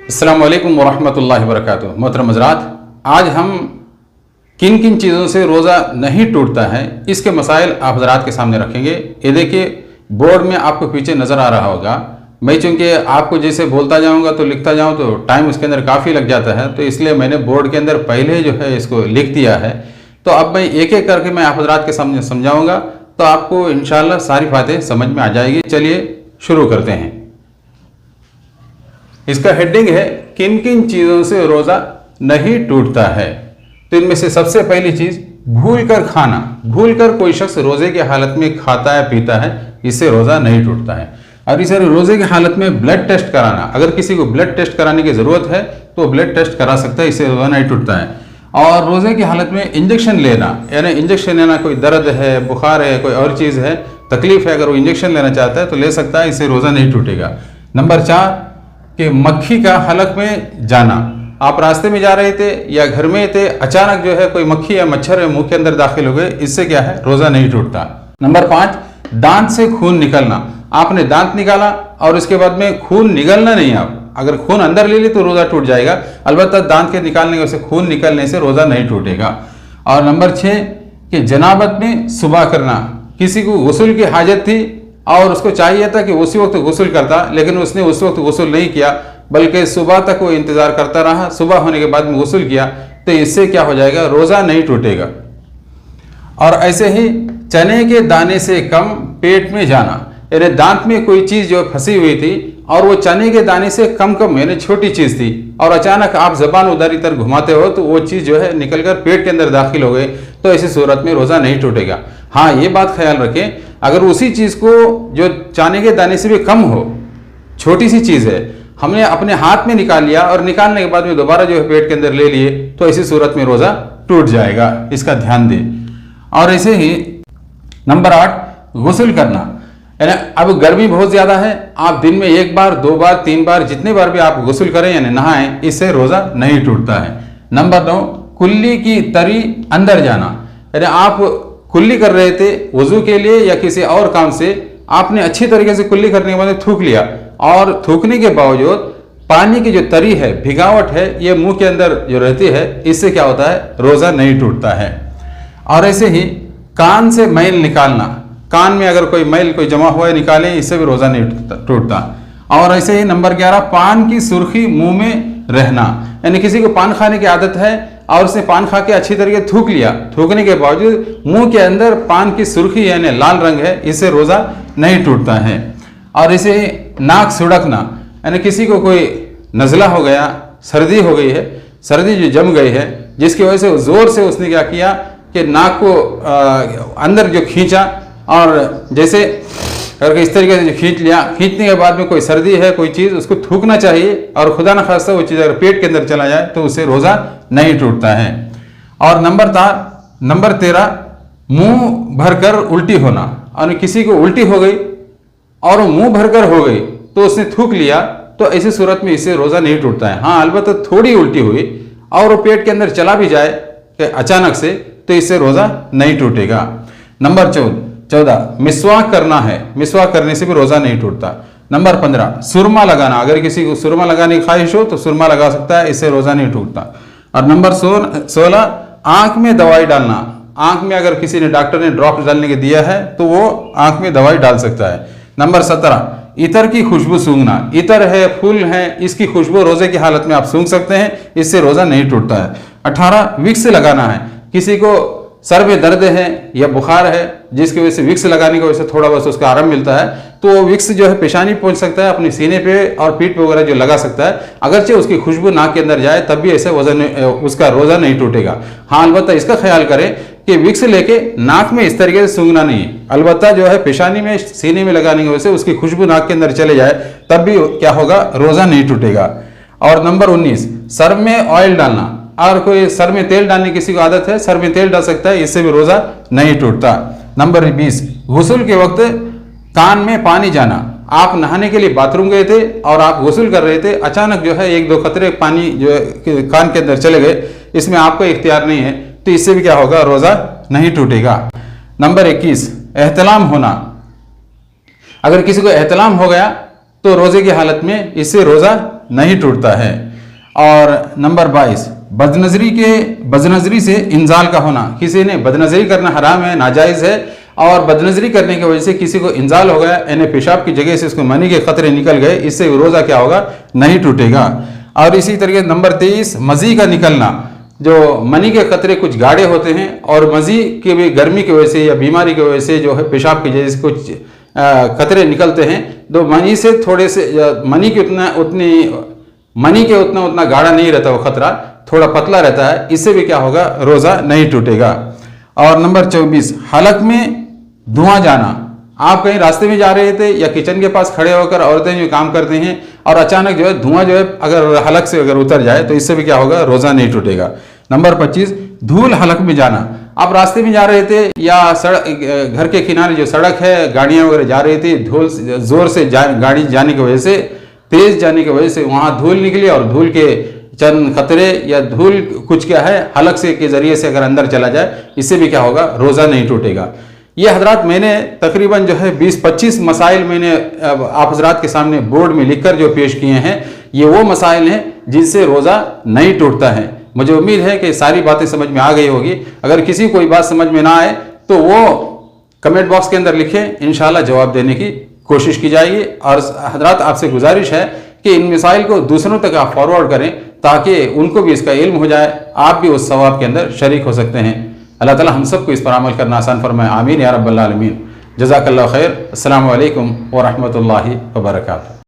अस्सलाम वालेकुम वरहमतुल्लाहि वबरकातुहू। मोहतरम हज़रात, आज हम किन किन चीज़ों से रोज़ा नहीं टूटता है इसके मसाइल आप हज़रात के सामने रखेंगे। ये देखिए बोर्ड में आपको पीछे नज़र आ रहा होगा। मैं चूँकि आपको जैसे बोलता जाऊँगा तो लिखता जाऊँ तो टाइम उसके अंदर काफ़ी लग जाता है, तो इसलिए मैंने बोर्ड के अंदर पहले जो है इसको लिख दिया है। तो अब मैं एक एक करके मैं आप हज़रात के सामने समझाऊँगा तो आपको इंशाअल्लाह सारी बातें समझ में आ जाएगी। चलिए शुरू करते हैं। इसका हेडिंग है किन किन चीज़ों से रोज़ा नहीं टूटता है। तो इनमें से सबसे पहली चीज़ भूलकर खाना। भूलकर कोई शख्स रोज़े की हालत में खाता है पीता है, इससे रोज़ा नहीं टूटता है। और इस रोज़े की हालत में ब्लड टेस्ट कराना, अगर किसी को ब्लड टेस्ट कराने की ज़रूरत है तो ब्लड टेस्ट करा सकता है, इससे रोज़ा नहीं टूटता है। और रोज़े की हालत में इंजेक्शन लेना, यानी इंजेक्शन लेना, कोई दर्द है, बुखार है, कोई और चीज़ है, तकलीफ है, अगर वो इंजेक्शन लेना चाहता है तो ले सकता है, इससे रोज़ा नहीं टूटेगा। नंबर 4 कि मक्खी का हलक में जाना। आप रास्ते में जा रहे थे या घर में थे, अचानक जो है कोई मक्खी या मच्छर मुंह के अंदर दाखिल हो गए, इससे क्या है, रोज़ा नहीं टूटता। नंबर 5 दांत से खून निकलना। आपने दांत निकाला और इसके बाद में खून निकलना नहीं, आप अगर खून अंदर ले ली तो रोज़ा टूट जाएगा, अलबत्ता दांत के निकालने से, खून निकलने से रोज़ा नहीं टूटेगा। और नंबर 6 कि जनाबत में सुबह करना। किसी को गुस्ल की हाजत थी और उसको चाहिए था कि उसी वक्त गुस्ल करता, लेकिन उसने उस वक्त गुस्ल नहीं किया, बल्कि सुबह तक वो इंतज़ार करता रहा, सुबह होने के बाद में गुस्ल किया, तो इससे क्या हो जाएगा, रोज़ा नहीं टूटेगा। और ऐसे ही चने के दाने से कम पेट में जाना, यानी दांत में कोई चीज़ जो फंसी हुई थी और वो चने के दाने से कम यानी छोटी चीज़ थी और अचानक आप ज़बान उधर इधर घुमाते हो तो वो चीज़ जो है निकलकर पेट के अंदर दाखिल हो गई, तो ऐसी सूरत में रोज़ा नहीं टूटेगा। हाँ, ये बात ख्याल रखें, अगर उसी चीज़ को जो चने के दाने से भी कम हो, छोटी सी चीज़ है, हमने अपने हाथ में निकाल लिया और निकालने के बाद में दोबारा जो है पेट के अंदर ले लिए, तो ऐसी सूरत में रोज़ा टूट जाएगा, इसका ध्यान दें। और ऐसे ही नंबर 8 गुस्ल करना, यानी अब गर्मी बहुत ज़्यादा है, आप दिन में 1 बार 2 बार 3 बार जितने बार भी आप गुस्ल करें यानी नहाएं, इससे रोज़ा नहीं टूटता है। नंबर 9 कुल्ली की तरी अंदर जाना, यानी आप कुल्ली कर रहे थे वजू के लिए या किसी और काम से, आपने अच्छी तरीके से कुल्ली करने के बाद थूक लिया और थूकने के बावजूद पानी की जो तरी है, भिगावट है, ये मुंह के अंदर जो रहती है, इससे क्या होता है, रोज़ा नहीं टूटता है। और ऐसे ही कान से मैल निकालना, कान में अगर कोई मैल कोई जमा हुआ है निकालें, इससे भी रोज़ा नहीं टूटता। और ऐसे ही नंबर 11 पान की सुर्खी मुंह में रहना, यानी किसी को पान खाने की आदत है और उसने पान खा के अच्छी तरीके थूक लिया, थूकने के बावजूद मुंह के अंदर पान की सुर्खी यानी लाल रंग है, इससे रोज़ा नहीं टूटता है। और इसे नाक सुड़कना, यानी किसी को कोई नज़ला हो गया, सर्दी हो गई है, सर्दी जो जम गई है, जिसकी वजह से ज़ोर से उसने क्या किया कि नाक को अंदर जो खींचा, और जैसे अगर इस तरीके से जो खींच लिया, खींचने के बाद में कोई सर्दी है कोई चीज़, उसको थूकना चाहिए, और खुदा न खास्ता वो चीज़ अगर पेट के अंदर चला जाए तो उससे रोज़ा नहीं टूटता है। और नंबर 13 मुंह भरकर उल्टी होना, और किसी को उल्टी हो गई और वो मुंह भरकर हो गई तो उसने थूक लिया, तो ऐसी सूरत में इससे रोज़ा नहीं टूटता है। हाँ, अलबत्ता थोड़ी उल्टी हुई और वो पेट के अंदर चला भी जाए अचानक से, तो इससे रोज़ा नहीं टूटेगा। नंबर 14 मिसवाक करना है, मिसवाक करने से भी रोज़ा नहीं टूटता। नंबर 15 सुरमा लगाना, अगर किसी को सुरमा लगाने की ख्वाहिश हो तो सुरमा लगा सकता है, इससे रोज़ा नहीं टूटता। और नंबर 16 आँख में दवाई डालना, आँख में अगर किसी ने डॉक्टर ने ड्रॉप डालने के दिया है तो वो आँख में दवाई डाल सकता है। नंबर 17 इतर की खुशबू सूंघना, इतर है, फूल है, इसकी खुशबू रोज़े की हालत में आप सूंघ सकते हैं, इससे रोज़ा नहीं टूटता है। 18 विक्स लगाना है, किसी को सर में दर्द है या बुखार है जिसकी वजह से विक्स लगाने की वजह से थोड़ा बहुत उसका आराम मिलता है, तो वो विक्स जो है पेशानी पहुंच सकता है, अपने सीने पे और पीठ पे वगैरह जो लगा सकता है, अगरचे उसकी खुशबू नाक के अंदर जाए तब भी ऐसे उसका रोज़ा नहीं टूटेगा। हाँ, अलबत्ता इसका ख्याल करें कि विक्स लेके नाक में इस तरीके से सूंघना नहीं है, अलबत्ता जो है पेशानी में सीने में लगाने की वजह से उसकी खुशबू नाक के अंदर चले जाए तब भी क्या होगा, रोज़ा नहीं टूटेगा। और नंबर 19 सर में ऑयल डालना, और कोई सर में तेल डालने की किसी को आदत है, सर में तेल डाल सकता है, इससे भी रोज़ा नहीं टूटता। नंबर 20 गुस्ल के वक्त कान में पानी जाना, आप नहाने के लिए बाथरूम गए थे और आप गुस्ल कर रहे थे, अचानक जो है 1-2 कतरे पानी जो है कान के अंदर चले गए, इसमें आपको इख्तियार नहीं है, तो इससे भी क्या होगा, रोज़ा नहीं टूटेगा। नंबर 21 एहतलाम होना, अगर किसी को एहतलाम हो गया तो रोज़े की हालत में इससे रोज़ा नहीं टूटता है। और नंबर 22, बदनजरी से इंजाल का होना। किसी ने बदनजरी करना हराम है, नाजायज़ है, और बदनजरी करने की वजह से किसी को इंजाल हो गया, यानी पेशाब की जगह से उसको मनी के खतरे निकल गए, इससे रोज़ा क्या होगा, नहीं टूटेगा। और इसी तरीके नंबर 23, मज़ी का निकलना। जो मनी के खतरे कुछ गाढ़े होते हैं और मज़ी की भी गर्मी की वजह से या बीमारी की वजह से जो है पेशाब की वजह से कुछ खतरे निकलते हैं, तो मनी से थोड़े से मनी के उतना गाढ़ा नहीं रहता, वो खतरा थोड़ा पतला रहता है, इससे भी क्या होगा, रोज़ा नहीं टूटेगा। और नंबर 24, हलक में धुआं जाना। आप कहीं रास्ते में जा रहे थे या किचन के पास खड़े होकर औरतें जो काम करती हैं और अचानक जो है धुआं जो है अगर हलक से अगर उतर जाए तो इससे भी क्या होगा, रोज़ा नहीं टूटेगा। नंबर 25, धूल हलक में जाना। आप रास्ते में जा रहे थे या सड़क, घर के किनारे जो सड़क है, गाड़ियां वगैरह जा रही थी, धूल जोर से गाड़ी जाने की वजह से, तेज जाने की वजह से वहां धूल निकली और धूल के चंद खतरे या धूल कुछ क्या है हलक से के जरिए से अगर अंदर चला जाए, इससे भी क्या होगा, रोज़ा नहीं टूटेगा। ये हजरात मैंने तकरीबन जो है 20-25 मसाइल मैंने आप हजरात के सामने बोर्ड में लिखकर जो पेश किए हैं, ये वो मसाइल हैं जिनसे रोज़ा नहीं टूटता है। मुझे उम्मीद है कि सारी बातें समझ में आ गई होगी। अगर किसी कोई बात समझ में ना आए तो वो कमेंट बॉक्स के अंदर लिखें, इंशाल्लाह जवाब देने की कोशिश की जाएगी। और हजरात आपसे गुजारिश है कि इन मिसाइल को दूसरों तक आप फॉरवर्ड करें ताकि उनको भी इसका इल्म हो जाए, आप भी उस सवाब के अंदर शरीक हो सकते हैं। अल्लाह ताला हम सबको इस पर अमल करना आसान फरमाए, आमीन या रब्बल आलमीन। जज़ाकल्लाहु खैर। अस्सलामु अलैकुम व रहमतुल्लाहि व बरकातुहू।